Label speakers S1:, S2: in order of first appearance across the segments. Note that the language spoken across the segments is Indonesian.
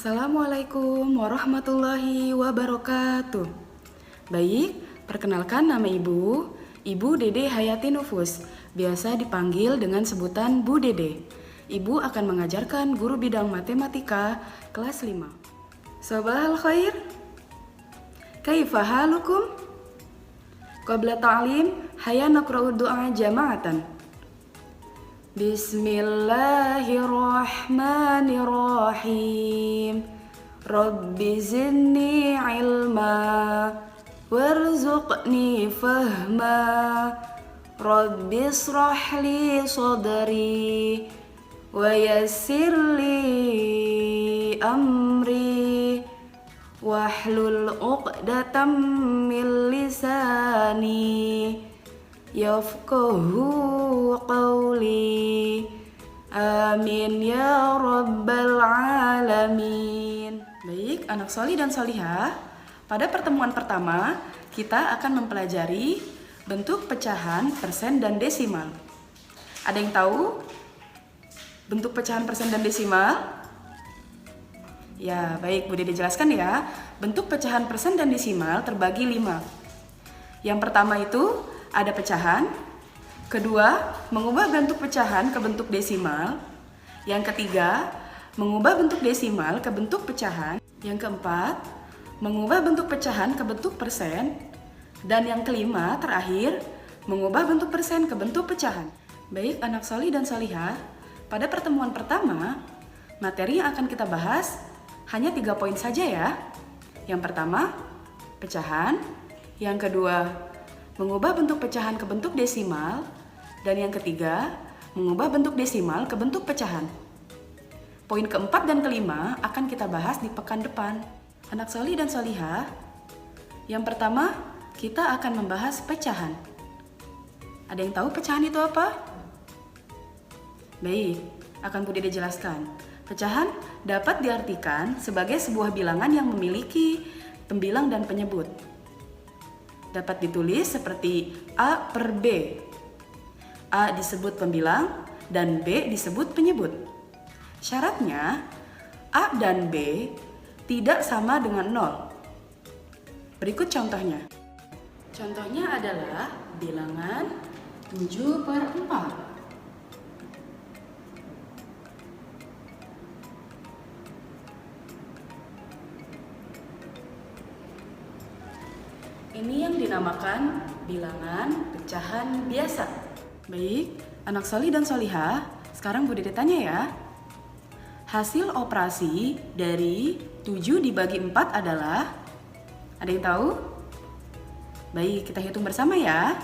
S1: Assalamualaikum warahmatullahi wabarakatuh. Baik, perkenalkan nama Ibu Dede Hayati Nufus, biasa dipanggil dengan sebutan Bu Dede. Ibu akan mengajarkan guru bidang matematika kelas 5. Sabahal khair. Kaifa halukum? Qabla ta'lim, hayya naqra'u du'a jama'atan. Bismillahirrahmanirrahim. Rabbi zidni ilma warzuqni fahma. Rabbi israh li sadri wa yassir li amri wahlul 'uqdatam min lisani yafqahu qawli. Amin ya rabbal alamin. Baik, anak solih dan solihah, pada pertemuan pertama kita akan mempelajari bentuk pecahan persen dan desimal. Ada yang tahu bentuk pecahan persen dan desimal? Ya, baik, Bu Dede jelaskan ya. Bentuk pecahan persen dan desimal terbagi 5. Yang pertama itu ada pecahan. Kedua, mengubah bentuk pecahan ke bentuk desimal. Yang ketiga, mengubah bentuk desimal ke bentuk pecahan. Yang keempat, mengubah bentuk pecahan ke bentuk persen. Dan yang kelima, terakhir, mengubah bentuk persen ke bentuk pecahan. Baik, anak solih dan solihah, pada pertemuan pertama, materi yang akan kita bahas hanya 3 poin saja ya. Yang pertama, pecahan. Yang kedua, mengubah bentuk pecahan ke bentuk desimal. Dan yang ketiga, mengubah bentuk desimal ke bentuk pecahan. Poin keempat dan kelima akan kita bahas di pekan depan. Anak solih dan solihah, yang pertama kita akan membahas pecahan. Ada yang tahu pecahan itu apa? Baik, akan Bu Dede jelaskan. Pecahan dapat diartikan sebagai sebuah bilangan yang memiliki pembilang dan penyebut. Dapat ditulis seperti A per B. A disebut pembilang dan B disebut penyebut. Syaratnya A dan B tidak sama dengan 0. Berikut contohnya. Contohnya adalah bilangan 7 per 4. Ini yang dinamakan bilangan pecahan biasa. Baik, anak solih dan solihah, sekarang Bu Dede tanya ya. Hasil operasi dari 7 dibagi 4 adalah? Ada yang tahu? Baik, kita hitung bersama ya.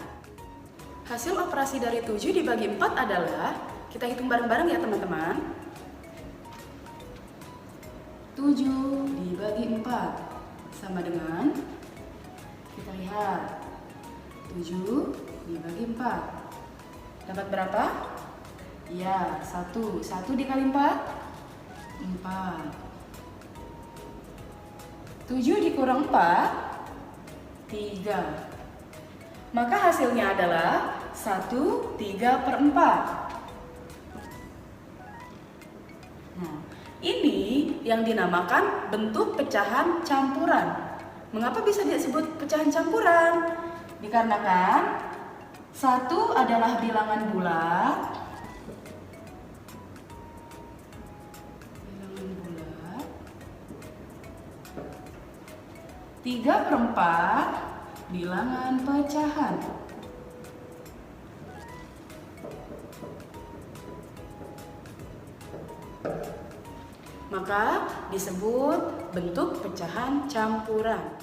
S1: Hasil operasi dari 7 dibagi 4 adalah, kita hitung bareng-bareng ya teman-teman. 7 dibagi 4 sama dengan, kita lihat, 7 dibagi 4. Dapat berapa? Ya, 1. 1 dikali 4? 4. 7 dikurang 4? 3. Maka hasilnya adalah 1/3/4. Nah, ini yang dinamakan bentuk pecahan campuran. Mengapa bisa disebut pecahan campuran? Dikarenakan 1 adalah bilangan bulat. 3/4 bilangan pecahan. Maka disebut bentuk pecahan campuran.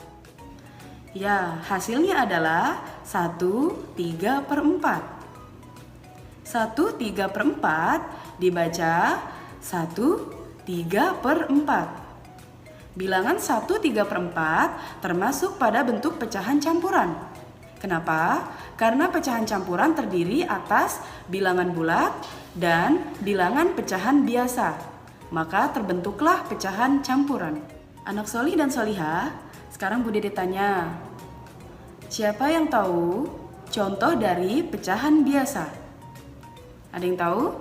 S1: Ya, hasilnya adalah 1/3/4. 1/3/4 dibaca 1/3/4. Bilangan 1/3/4 termasuk pada bentuk pecahan campuran. Kenapa? Karena pecahan campuran terdiri atas bilangan bulat dan bilangan pecahan biasa. Maka terbentuklah pecahan campuran. Anak solih dan solihah, sekarang Bu Dede tanya, siapa yang tahu contoh dari pecahan biasa? Ada yang tahu?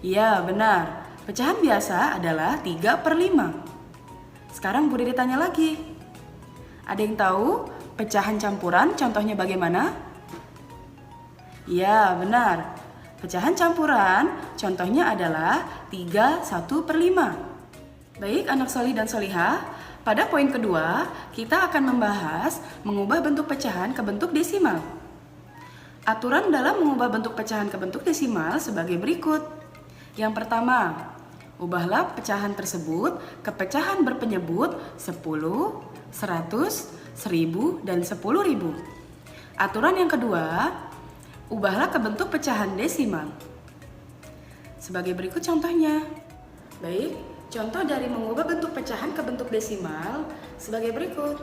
S1: Iya, benar. pecahan biasa adalah 3 per 5. Sekarang Bu Dede tanya lagi. Ada yang tahu pecahan campuran contohnya bagaimana? Ya, benar. Pecahan campuran contohnya adalah 3 1 per 5. Baik anak solih dan solihah, pada poin kedua kita akan membahas mengubah bentuk pecahan ke bentuk desimal. Aturan dalam mengubah bentuk pecahan ke bentuk desimal sebagai berikut. Yang pertama, ubahlah pecahan tersebut ke pecahan berpenyebut 10, 100, 1000, dan 10.000. Aturan yang kedua, ubahlah ke bentuk pecahan desimal. Sebagai berikut contohnya. Baik, contoh dari mengubah bentuk pecahan ke bentuk desimal sebagai berikut.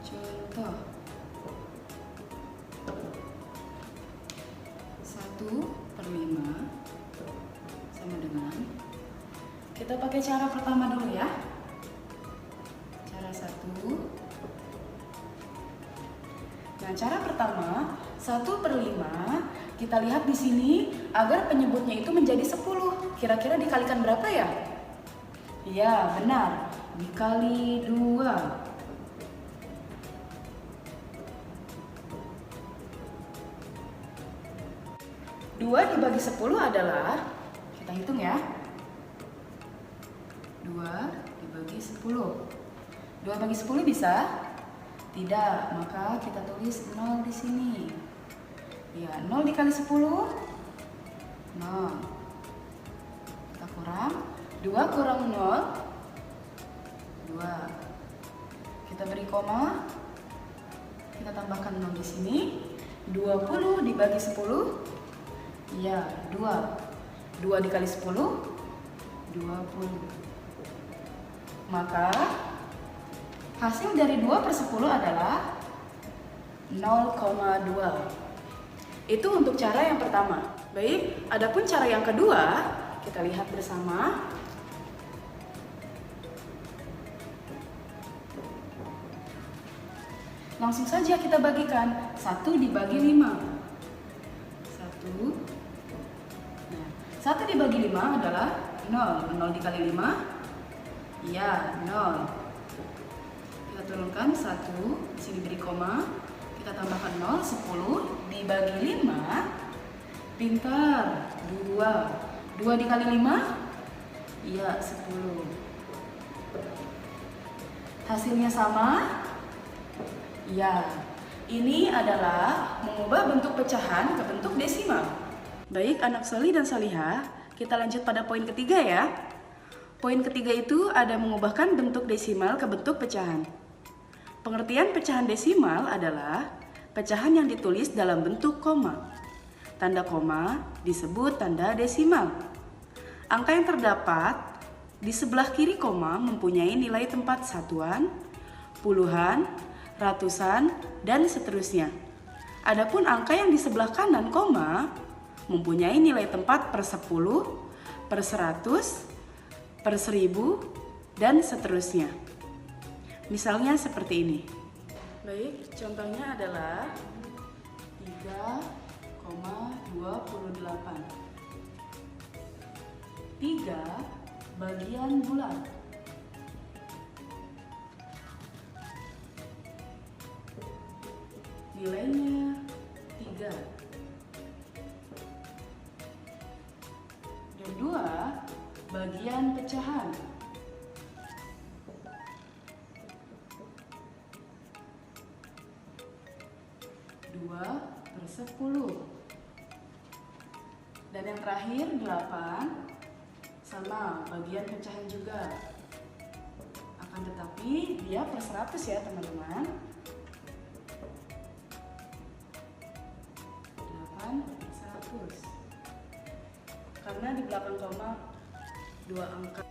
S1: Contoh 1 per 5 sama dengan, kita pakai cara pertama dulu ya. Cara 1. Nah, cara pertama 1 per 5, kita lihat di sini agar penyebutnya itu menjadi 10. Kira-kira dikalikan berapa ya? Iya, benar. Dikali 2. 2 dibagi 10 adalah, kita hitung ya. 2 dibagi 10. 2 bagi 10 bisa? Tidak, maka kita tulis 0 di sini. Ya, 0 dikali 10, 0. Kita kurang, 2 kurang 0, 2. Kita beri koma, kita tambahkan 0 di sini. 20 dibagi 10, ya, 2. 2 dikali 10, 20. Maka hasil dari 2 per 10 adalah 0,2. Itu untuk cara yang pertama. Baik, adapun cara yang kedua, kita lihat bersama. Langsung saja kita bagikan. 1 dibagi 5. 1. Nah, 1 dibagi 5 adalah 0. 0 dikali 5. Ya, 0. Kita turunkan 1, di sini beri koma, kita tambahkan 0, 10 dibagi 5, pintar, 2. 2 dikali 5, iya, 10. Hasilnya sama? Ya, ini adalah mengubah bentuk pecahan ke bentuk desimal. Baik anak solih dan solihah, kita lanjut pada poin ketiga ya. Poin ketiga itu ada mengubahkan bentuk desimal ke bentuk pecahan. Pengertian pecahan desimal adalah pecahan yang ditulis dalam bentuk koma. Tanda koma disebut tanda desimal. Angka yang terdapat di sebelah kiri koma mempunyai nilai tempat satuan, puluhan, ratusan, dan seterusnya. Adapun angka yang di sebelah kanan koma mempunyai nilai tempat per 10, per 100, per 1000, dan seterusnya. Misalnya seperti ini. Baik, contohnya adalah 3,28. 3 bagian bulat. Nilainya 3. Dan 2 bagian pecahan. 2 per 10. Dan yang terakhir 8 sama bagian pecahan juga. Akan tetapi dia per 100 ya teman-teman. 8 per 100. Karena di belakang koma 2 angka.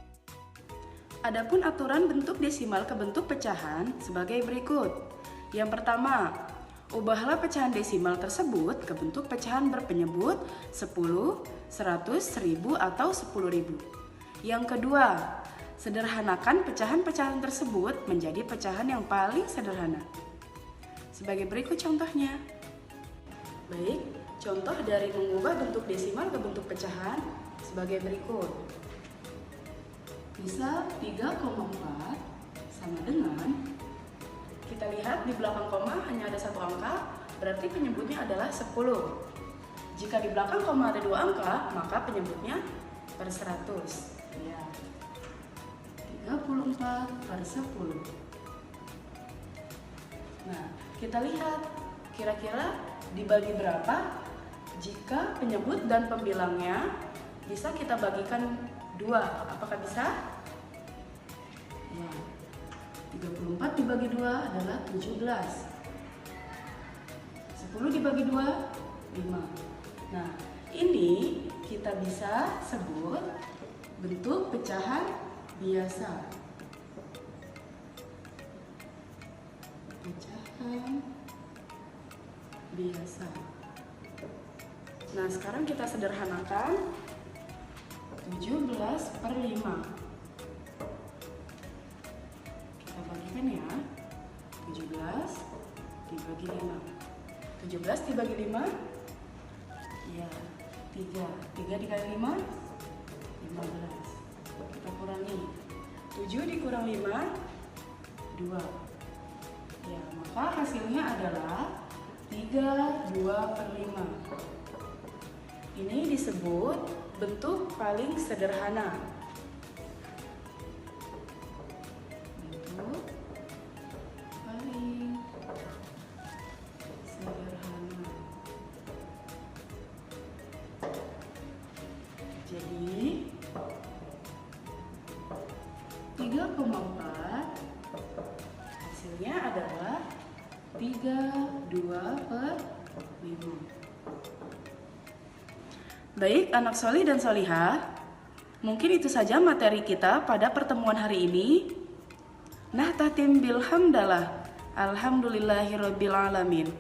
S1: Adapun aturan bentuk desimal ke bentuk pecahan sebagai berikut. Yang pertama, ubahlah pecahan desimal tersebut ke bentuk pecahan berpenyebut 10, 100, 1000, atau 10.000. Yang kedua, sederhanakan pecahan-pecahan tersebut menjadi pecahan yang paling sederhana. Sebagai berikut contohnya. Baik, Contoh dari mengubah bentuk desimal ke bentuk pecahan sebagai berikut. Misal 3,4 sama dengan, kita lihat di belakang koma hanya ada satu angka, berarti penyebutnya adalah 10. Jika di belakang koma ada dua angka, maka penyebutnya per 100. Ya. 34 per 10. Nah, kita lihat kira-kira dibagi berapa jika penyebut dan pembilangnya bisa kita bagikan 2. Apakah bisa? Ya. 34 dibagi 2 adalah 17. 10 dibagi 2, 5. Nah, ini kita bisa sebut bentuk pecahan biasa. Pecahan biasa. Nah, sekarang kita sederhanakan 17 per 5. Kita bagikan ya. 17 dibagi 5. 17 dibagi 5, ya 3. 3 dikali 5, 15. Kita kurangi. 7 dikurang 5, 2. Ya, maka hasilnya adalah 32 per 5. Ini disebut bentuk paling sederhana. Bentuk paling sederhana. Jadi 3,4 hasilnya adalah 32 per 5. Baik anak solih dan solihah, mungkin itu saja materi kita pada pertemuan hari ini. Nahtatim bilhamdalah, alhamdulillahirabbil alamin.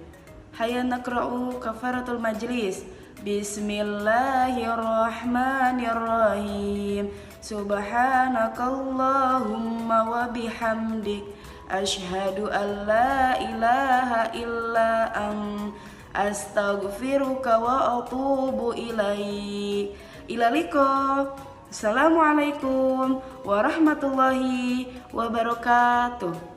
S1: Hayya naqra'u kafaratul majlis. Bismillahirrahmanirrahim. Subhanakallahumma wa bihamdik, asyhadu an la ilaha illa anta, astaghfiruka wa atubu ilaik. Ila liqa. Assalamualaikum warahmatullahi wabarakatuh.